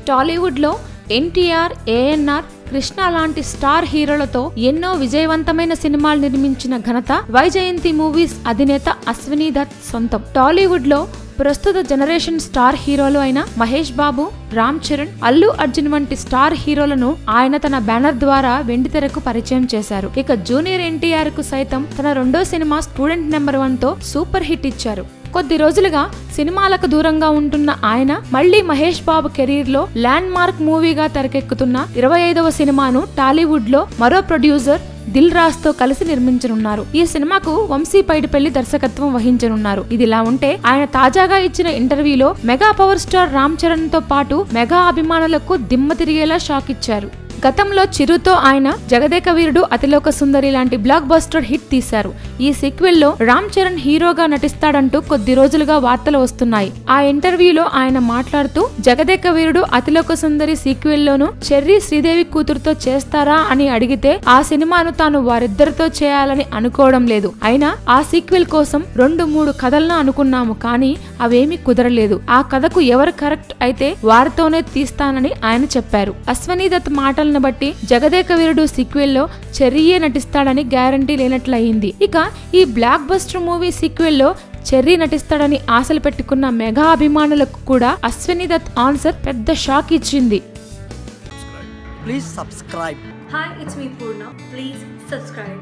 టాలీవుడ్ లో ఎన్టీఆర్, ఏఎన్ఆర్, కృష్ణ లాంటి స్టార్ హీరోలతో ఎన్నో విజయవంతమైన సినిమాలు నిర్మించిన ఘనత వైజయంతి మూవీస్ అధినేత అశ్విని దత్ సొంతం. టాలీవుడ్ లో ప్రస్తుత జనరేషన్ స్టార్ హీరోలు అయిన మహేష్ బాబు, రామ్ చరణ్, అల్లు అర్జున్ వంటి స్టార్ హీరోలను ఆయన తన బ్యానర్ ద్వారా వెండితెరకు పరిచయం చేశారు. ఇక జూనియర్ ఎన్టీఆర్ కు సైతం తన రెండో సినిమా స్టూడెంట్ నెంబర్ 1 తో సూపర్ హిట్ ఇచ్చారు. కొద్ది రోజులుగా సినిమాలకు దూరంగా ఉంటున్న ఆయన మళ్లీ మహేష్ బాబు కెరీర్ లో ల్యాండ్ మార్క్ మూవీగా తెరకెక్కుతున్న 25వ సినిమాను టాలీవుడ్ లో మరో ప్రొడ్యూసర్ దిల్ రాజ్ తో కలిసి నిర్మించనున్నారు. ఈ సినిమాకు వంశీ పైడిపల్లి దర్శకత్వం వహించనున్నారు. ఇదిలా ఉంటే ఆయన తాజాగా ఇచ్చిన ఇంటర్వ్యూలో mega power star Ram Charan తో పాటు మెగా అభిమానులకు దిమ్మ తిరిగేలా షాక్ ఇచ్చారు. గతంలో చిరుతో ఆయన జగదేక వీరుడు, అతిలోక సుందరి లాంటి బ్లాక్ బస్టర్ హిట్ తీశారు. ఈ సీక్వెల్ లో రామ్ చరణ్ హీరోగా నటిస్తాడంటూ కొద్ది రోజులుగా వార్తలు వస్తున్నాయి. ఆ ఇంటర్వ్యూలో ఆయన మాట్లాడుతూ జగదేక వీరుడు, అతిలోక సుందరి సీక్వెల్ లోను చెర్రీ శ్రీదేవి కూతురుతో చేస్తారా అని అడిగితే ఆ సినిమాను తాను వారిద్దరితో చేయాలని అనుకోవడం లేదు. అయినా ఆ సీక్వెల్ కోసం 2-3 కథలను అనుకున్నాము, కానీ అవేమీ కుదరలేదు. ఆ కథకు ఎవరు కరెక్ట్ అయితే వారితోనే తీస్తానని ఆయన చెప్పారు. అశ్విని దత్ మాటలను బట్టి జగదేక వీరుడు సీక్వెల్ లో చెర్రీయే నటిస్తాడని గ్యారంటీ లేనట్లయింది. ఇక ఈ బ్లాక్ బస్టర్ మూవీ సీక్వెల్ లో చెర్రీ నటిస్తాడని ఆశలు పెట్టుకున్న మెగా అభిమానులకు కూడా అశ్విని దత్ ఆన్సర్ పెద్ద షాక్ ఇచ్చింది. Please subscribe. Hi, it's me Purna. Please subscribe.